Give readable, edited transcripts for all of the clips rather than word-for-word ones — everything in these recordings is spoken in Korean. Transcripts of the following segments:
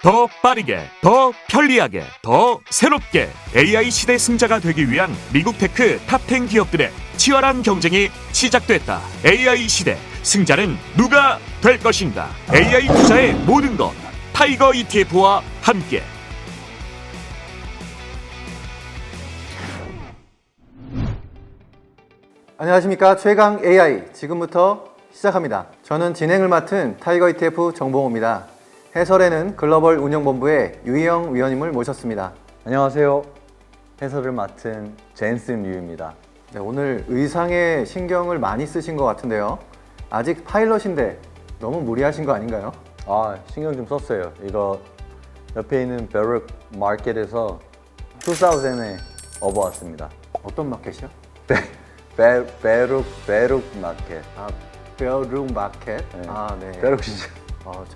더 빠르게, 더 편리하게, 더 새롭게 AI 시대 승자가 되기 위한 미국 테크 탑10 기업들의 치열한 경쟁이 시작됐다. AI 시대 승자는 누가 될 것인가? AI 투자의 모든 것 타이거 ETF와 함께. 안녕하십니까. 최강 AI 지금부터 시작합니다. 저는 진행을 맡은 타이거 ETF 정봉호입니다. 해설에는 글로벌 운영본부의 유희영 위원님을 모셨습니다. 안녕하세요. 해설을 맡은 젠슨 류입니다. 네, 오늘 의상에 신경을 많이 쓰신 것 같은데요. 아직 파일럿인데 너무 무리하신 거 아닌가요? 신경 좀 썼어요. 이거 옆에 있는 베룩 마켓에서 2000에 업어왔습니다. 어떤 마켓이요? 베룩 마켓. 베룩 마켓. 네. 네. 베룩이죠.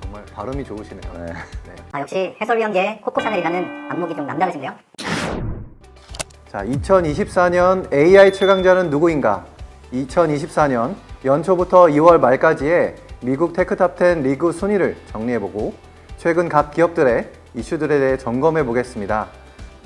정말 발음이 좋으시네요. 네. 역시 해설위원계 코코 샤넬이라는 안목이 좀 남다르신데요. 자, 2024년 AI 최강자는 누구인가? 2024년 연초부터 2월 말까지의 미국 테크탑10 리그 순위를 정리해보고 최근 각 기업들의 이슈들에 대해 점검해 보겠습니다.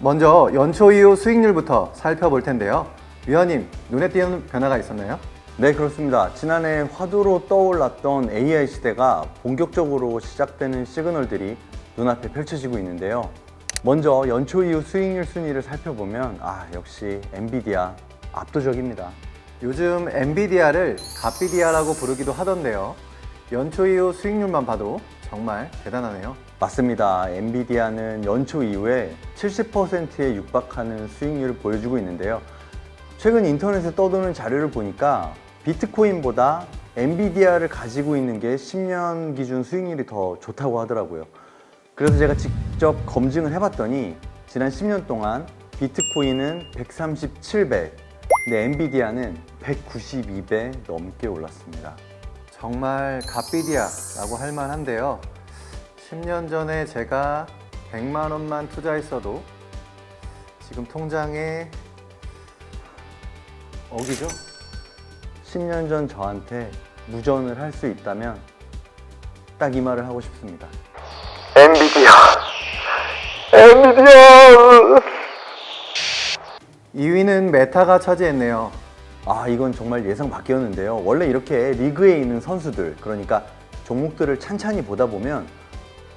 먼저 연초 이후 수익률부터 살펴볼 텐데요. 위원님, 눈에 띄는 변화가 있었나요? 네, 그렇습니다. 지난해 화두로 떠올랐던 AI 시대가 본격적으로 시작되는 시그널들이 눈앞에 펼쳐지고 있는데요. 먼저 연초 이후 수익률 순위를 살펴보면 역시 엔비디아 압도적입니다. 요즘 엔비디아를 갓비디아라고 부르기도 하던데요. 연초 이후 수익률만 봐도 정말 대단하네요. 맞습니다. 엔비디아는 연초 이후에 70%에 육박하는 수익률을 보여주고 있는데요. 최근 인터넷에 떠도는 자료를 보니까 비트코인보다 엔비디아를 가지고 있는 게 10년 기준 수익률이 더 좋다고 하더라고요. 그래서 제가 직접 검증을 해봤더니 지난 10년 동안 비트코인은 137배, 근데 엔비디아는 192배 넘게 올랐습니다. 정말 갓비디아라고 할 만한데요. 10년 전에 제가 100만 원만 투자했어도 지금 통장에 억이죠? 10년 전 저한테 무전을 할 수 있다면 딱 이 말을 하고 싶습니다. 엔비디아! 2위는 메타가 차지했네요. 이건 정말 예상 밖이었는데요. 원래 이렇게 리그에 있는 선수들, 그러니까 종목들을 찬찬히 보다 보면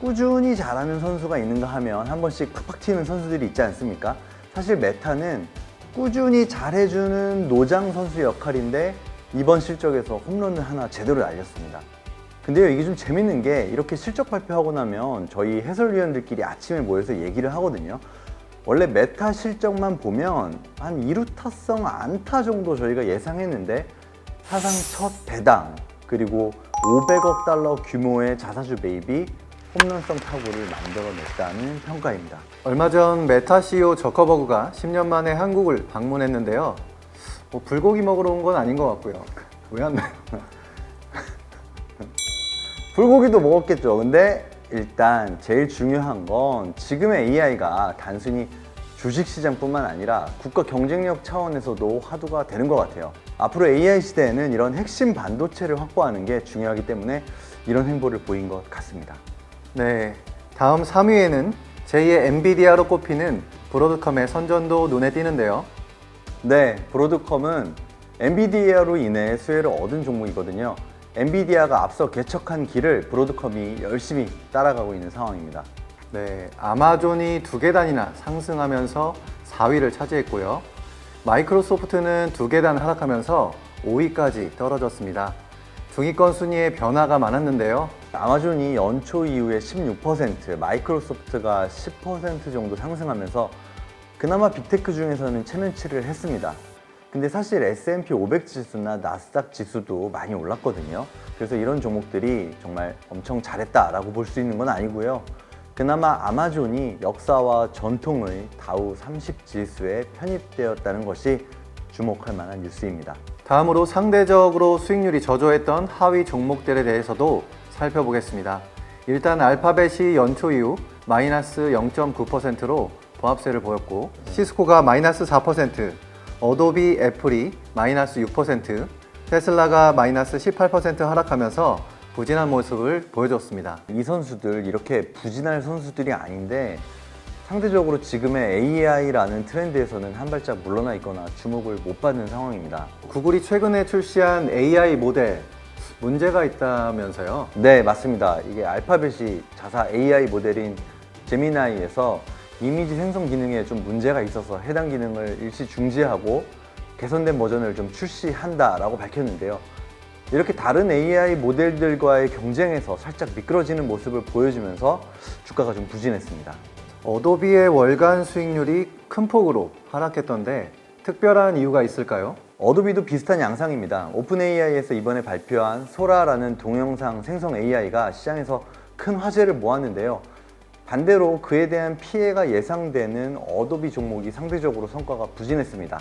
꾸준히 잘하는 선수가 있는가 하면 한 번씩 팍팍 튀는 선수들이 있지 않습니까? 사실 메타는 꾸준히 잘해주는 노장 선수 역할인데 이번 실적에서 홈런을 하나 제대로 날렸습니다. 근데요, 이게 좀 재밌는 게 이렇게 실적 발표하고 나면 저희 해설위원들끼리 아침에 모여서 얘기를 하거든요. 원래 메타 실적만 보면 한 2루타성 안타 정도 저희가 예상했는데 사상 첫 배당 그리고 500억 달러 규모의 자사주 매입이 홈런성 타구를 만들어냈다는 평가입니다. 얼마 전 메타 CEO 저커버그가 10년 만에 한국을 방문했는데요. 불고기 먹으러 온 건 아닌 것 같고요. 왜 왔나요? 불고기도 먹었겠죠. 근데 일단 제일 중요한 건 지금의 AI가 단순히 주식시장뿐만 아니라 국가 경쟁력 차원에서도 화두가 되는 것 같아요. 앞으로 AI 시대에는 이런 핵심 반도체를 확보하는 게 중요하기 때문에 이런 행보를 보인 것 같습니다. 네, 다음 3위에는 제2의 엔비디아로 꼽히는 브로드컴의 선전도 눈에 띄는데요. 네, 브로드컴은 엔비디아로 인해 수혜를 얻은 종목이거든요. 엔비디아가 앞서 개척한 길을 브로드컴이 열심히 따라가고 있는 상황입니다. 네, 아마존이 2계단이나 상승하면서 4위를 차지했고요. 마이크로소프트는 2계단 하락하면서 5위까지 떨어졌습니다. 중위권 순위에 변화가 많았는데요. 아마존이 연초 이후에 16%, 마이크로소프트가 10% 정도 상승하면서 그나마 빅테크 중에서는 체면치를 했습니다. 근데 사실 S&P 500 지수나 나스닥 지수도 많이 올랐거든요. 그래서 이런 종목들이 정말 엄청 잘했다라고 볼 수 있는 건 아니고요. 그나마 아마존이 역사와 전통의 다우 30 지수에 편입되었다는 것이 주목할 만한 뉴스입니다. 다음으로 상대적으로 수익률이 저조했던 하위 종목들에 대해서도 살펴보겠습니다. 일단 알파벳이 연초 이후 마이너스 0.9%로 보합세를 보였고, 시스코가 마이너스 4%, 어도비 애플이 마이너스 6%, 테슬라가 마이너스 18% 하락하면서 부진한 모습을 보여줬습니다. 이 선수들 이렇게 부진할 선수들이 아닌데 상대적으로 지금의 AI라는 트렌드에서는 한 발짝 물러나 있거나 주목을 못 받는 상황입니다. 구글이 최근에 출시한 AI 모델 문제가 있다면서요? 네, 맞습니다. 이게 알파벳이 자사 AI 모델인 제미나이에서 이미지 생성 기능에 좀 문제가 있어서 해당 기능을 일시 중지하고 개선된 버전을 좀 출시한다라고 밝혔는데요. 이렇게 다른 AI 모델들과의 경쟁에서 살짝 미끄러지는 모습을 보여주면서 주가가 좀 부진했습니다. 어도비의 월간 수익률이 큰 폭으로 하락했던데 특별한 이유가 있을까요? 어도비도 비슷한 양상입니다. 오픈 AI에서 이번에 발표한 소라라는 동영상 생성 AI가 시장에서 큰 화제를 모았는데요. 반대로 그에 대한 피해가 예상되는 어도비 종목이 상대적으로 성과가 부진했습니다.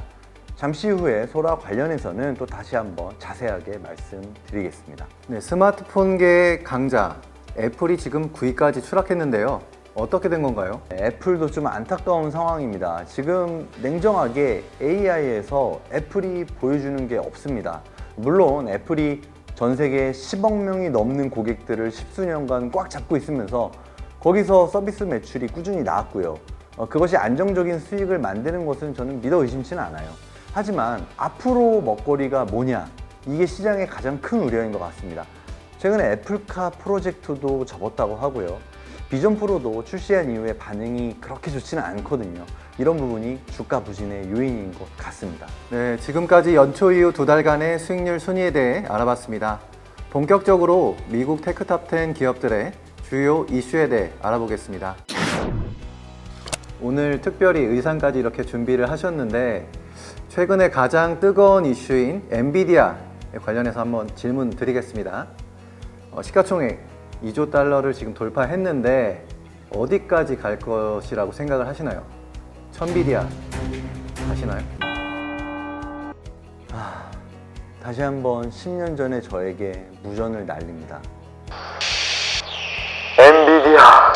잠시 후에 소라 관련해서는 또 다시 한번 자세하게 말씀드리겠습니다. 네, 스마트폰계의 강자 애플이 지금 9위까지 추락했는데요. 어떻게 된 건가요? 애플도 좀 안타까운 상황입니다. 지금 냉정하게 AI에서 애플이 보여주는 게 없습니다. 물론 애플이 전 세계 10억 명이 넘는 고객들을 십수년간 꽉 잡고 있으면서 거기서 서비스 매출이 꾸준히 나왔고요. 그것이 안정적인 수익을 만드는 것은 저는 믿어 의심치는 않아요. 하지만 앞으로 먹거리가 뭐냐? 이게 시장의 가장 큰 우려인 것 같습니다. 최근에 애플카 프로젝트도 접었다고 하고요. 비전 프로도 출시한 이후에 반응이 그렇게 좋지는 않거든요. 이런 부분이 주가 부진의 요인인 것 같습니다. 네, 지금까지 연초 이후 2달간의 수익률 순위에 대해 알아봤습니다. 본격적으로 미국 테크탑10 기업들의 주요 이슈에 대해 알아보겠습니다. 오늘 특별히 의상까지 이렇게 준비를 하셨는데 최근에 가장 뜨거운 이슈인 엔비디아에 관련해서 한번 질문 드리겠습니다. 시가총액 2조 달러를 지금 돌파했는데 어디까지 갈 것이라고 생각을 하시나요? 천비디아 가시나요? 다시 한번 10년 전의 저에게 무전을 날립니다. 엔비디아!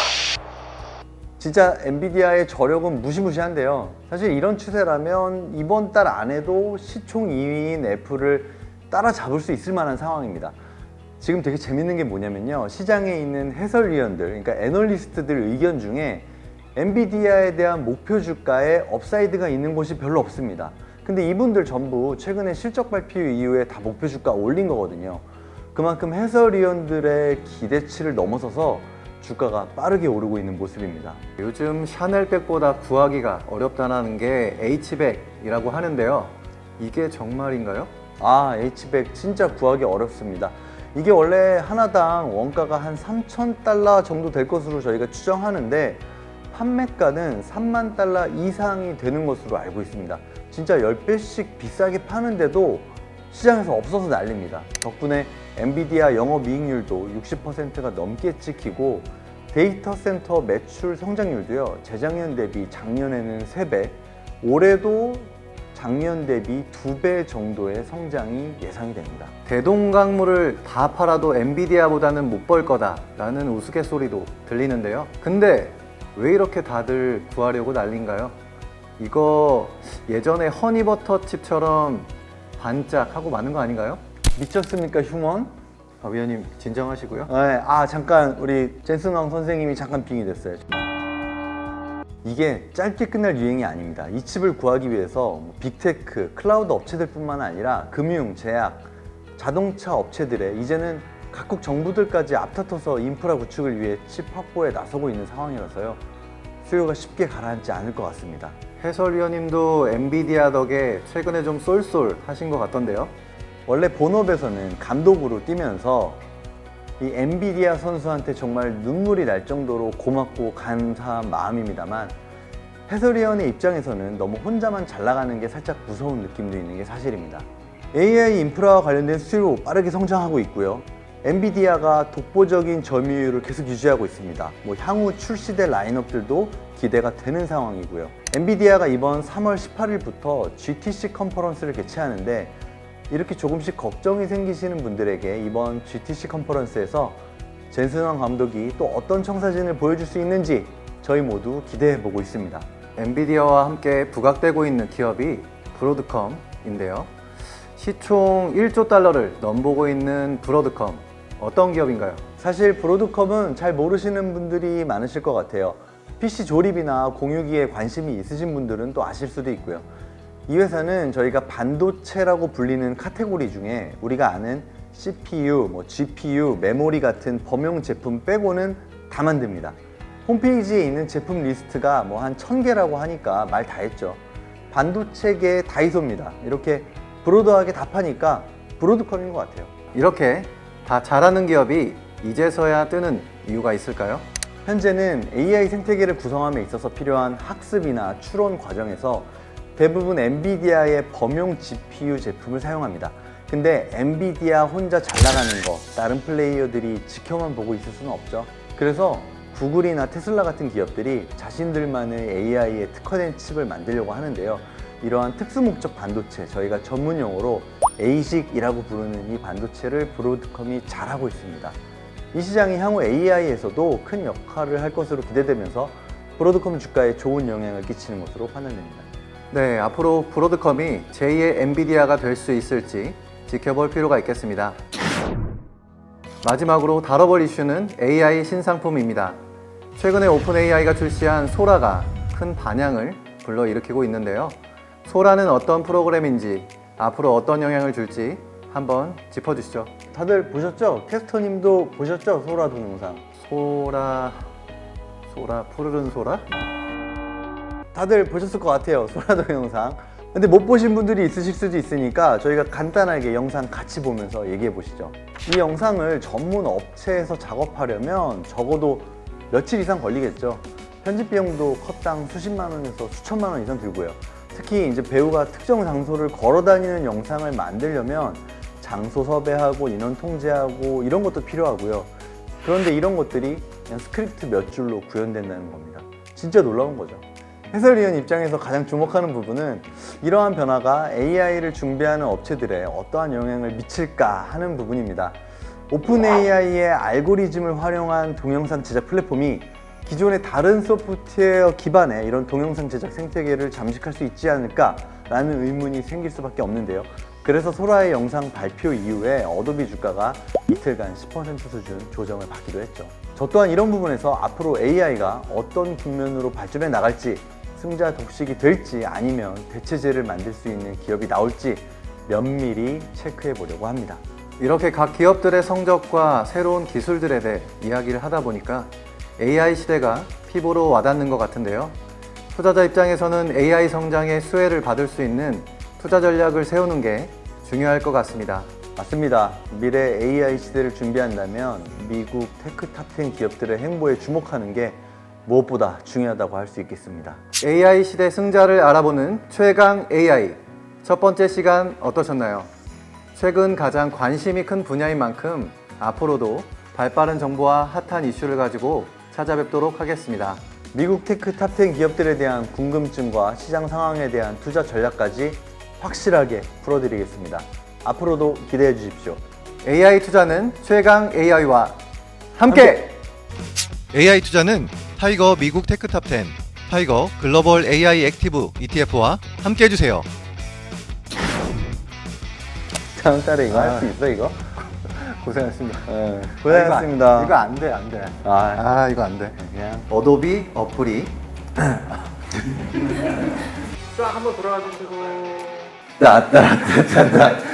진짜 엔비디아의 저력은 무시무시한데요. 사실 이런 추세라면 이번 달 안에도 시총 2위인 애플을 따라잡을 수 있을 만한 상황입니다. 지금 되게 재밌는 게 뭐냐면요. 시장에 있는 해설위원들, 그러니까 애널리스트들 의견 중에 엔비디아에 대한 목표 주가에 업사이드가 있는 곳이 별로 없습니다. 근데 이분들 전부 최근에 실적 발표 이후에 다 목표 주가 올린 거거든요. 그만큼 해설위원들의 기대치를 넘어서서 주가가 빠르게 오르고 있는 모습입니다. 요즘 샤넬백보다 구하기가 어렵다는 게 H백이라고 하는데요. 이게 정말인가요? H백 진짜 구하기 어렵습니다. 이게 원래 하나당 원가가 한 3,000달러 정도 될 것으로 저희가 추정하는데 판매가는 3만 달러 이상이 되는 것으로 알고 있습니다. 진짜 10배씩 비싸게 파는데도 시장에서 없어서 난립니다. 덕분에 엔비디아 영업이익률도 60%가 넘게 찍히고 데이터 센터 매출 성장률도요. 재작년 대비 작년에는 3배, 올해도 작년 대비 2배 정도의 성장이 예상이 됩니다. 대동강물을 다 팔아도 엔비디아보다는 못 벌 거다라는 우스갯소리도 들리는데요. 근데 왜 이렇게 다들 구하려고 난린가요? 이거 예전에 허니버터 칩처럼 반짝하고 마는 거 아닌가요? 미쳤습니까, 휴먼? 위원님 진정하시고요. 네, 잠깐 우리 젠슨왕 선생님이 잠깐 빙의 됐어요. 이게 짧게 끝날 유행이 아닙니다. 이 칩을 구하기 위해서 빅테크, 클라우드 업체들뿐만 아니라 금융, 제약, 자동차 업체들의 이제는 각국 정부들까지 앞다퉈서 인프라 구축을 위해 칩 확보에 나서고 있는 상황이라서요. 수요가 쉽게 가라앉지 않을 것 같습니다. 해설위원님도 엔비디아 덕에 최근에 좀 쏠쏠 하신 것 같던데요. 원래 본업에서는 감독으로 뛰면서 이 엔비디아 선수한테 정말 눈물이 날 정도로 고맙고 감사한 마음입니다만 해설위원의 입장에서는 너무 혼자만 잘 나가는 게 살짝 무서운 느낌도 있는 게 사실입니다. AI 인프라와 관련된 수요 빠르게 성장하고 있고요. 엔비디아가 독보적인 점유율을 계속 유지하고 있습니다. 향후 출시될 라인업들도 기대가 되는 상황이고요. 엔비디아가 이번 3월 18일부터 GTC 컨퍼런스를 개최하는데 이렇게 조금씩 걱정이 생기시는 분들에게 이번 GTC 컨퍼런스에서 젠슨왕 감독이 또 어떤 청사진을 보여줄 수 있는지 저희 모두 기대해 보고 있습니다. 엔비디아와 함께 부각되고 있는 기업이 브로드컴인데요. 시총 1조 달러를 넘보고 있는 브로드컴 어떤 기업인가요? 사실 브로드컴은 잘 모르시는 분들이 많으실 것 같아요. PC 조립이나 공유기에 관심이 있으신 분들은 또 아실 수도 있고요. 이 회사는 저희가 반도체라고 불리는 카테고리 중에 우리가 아는 CPU, GPU, 메모리 같은 범용 제품 빼고는 다 만듭니다. 홈페이지에 있는 제품 리스트가 한 1000개라고 하니까 말 다 했죠. 반도체계의 다이소입니다. 이렇게 브로드하게 답하니까 브로드컴인 것 같아요. 이렇게 다 잘하는 기업이 이제서야 뜨는 이유가 있을까요? 현재는 AI 생태계를 구성함에 있어서 필요한 학습이나 추론 과정에서 대부분 엔비디아의 범용 GPU 제품을 사용합니다. 근데 엔비디아 혼자 잘 나가는 거 다른 플레이어들이 지켜만 보고 있을 수는 없죠. 그래서 구글이나 테슬라 같은 기업들이 자신들만의 AI에 특화된 칩을 만들려고 하는데요. 이러한 특수목적 반도체, 저희가 전문 용어로 ASIC이라고 부르는 이 반도체를 브로드컴이 잘하고 있습니다. 이 시장이 향후 AI에서도 큰 역할을 할 것으로 기대되면서 브로드컴 주가에 좋은 영향을 끼치는 것으로 판단됩니다. 네, 앞으로 브로드컴이 제2의 엔비디아가 될 수 있을지 지켜볼 필요가 있겠습니다. 마지막으로 다뤄볼 이슈는 AI 신상품입니다. 최근에 오픈AI가 출시한 소라가 큰 반향을 불러일으키고 있는데요. 소라는 어떤 프로그램인지, 앞으로 어떤 영향을 줄지 한번 짚어주시죠. 다들 보셨죠? 캐스터님도 보셨죠? 소라 동영상. 소라, 푸르른 소라? 다들 보셨을 것 같아요. 소라 동영상. 근데 못 보신 분들이 있으실 수도 있으니까 저희가 간단하게 영상 같이 보면서 얘기해 보시죠. 이 영상을 전문 업체에서 작업하려면 적어도 며칠 이상 걸리겠죠. 편집 비용도 컷당 수십만 원에서 수천만 원 이상 들고요. 특히 이제 배우가 특정 장소를 걸어 다니는 영상을 만들려면 장소 섭외하고 인원 통제하고 이런 것도 필요하고요. 그런데 이런 것들이 그냥 스크립트 몇 줄로 구현된다는 겁니다. 진짜 놀라운 거죠. 해설위원 입장에서 가장 주목하는 부분은 이러한 변화가 AI를 준비하는 업체들에 어떠한 영향을 미칠까 하는 부분입니다. 오픈 AI의 알고리즘을 활용한 동영상 제작 플랫폼이 기존의 다른 소프트웨어 기반의 이런 동영상 제작 생태계를 잠식할 수 있지 않을까라는 의문이 생길 수밖에 없는데요. 그래서 소라의 영상 발표 이후에 어도비 주가가 이틀간 10% 수준 조정을 받기도 했죠. 저 또한 이런 부분에서 앞으로 AI가 어떤 국면으로 발전해 나갈지, 승자 독식이 될지 아니면 대체제를 만들 수 있는 기업이 나올지 면밀히 체크해 보려고 합니다. 이렇게 각 기업들의 성적과 새로운 기술들에 대해 이야기를 하다 보니까 AI 시대가 피부로 와닿는 것 같은데요. 투자자 입장에서는 AI 성장의 수혜를 받을 수 있는 투자 전략을 세우는 게 중요할 것 같습니다. 맞습니다. 미래 AI 시대를 준비한다면 미국 테크 탑10 기업들의 행보에 주목하는 게 무엇보다 중요하다고 할 수 있겠습니다. AI 시대 승자를 알아보는 최강 AI. 첫 번째 시간 어떠셨나요? 최근 가장 관심이 큰 분야인 만큼 앞으로도 발빠른 정보와 핫한 이슈를 가지고 찾아뵙도록 하겠습니다. 미국 테크 탑10 기업들에 대한 궁금증과 시장 상황에 대한 투자 전략까지 확실하게 풀어드리겠습니다. 앞으로도 기대해 주십시오. AI 투자는 최강 AI와 함께! AI 투자는 타이거 미국 테크탑10, 타이거 글로벌 AI 액티브 ETF와 함께 해주세요. 다음 달에 이거 할 수 있어, 이거? 고생하셨습니다. 고생하셨습니다. 이거 안 돼, 안 돼. 이거 안 돼. 그냥 어도비 어플이. 따따따따따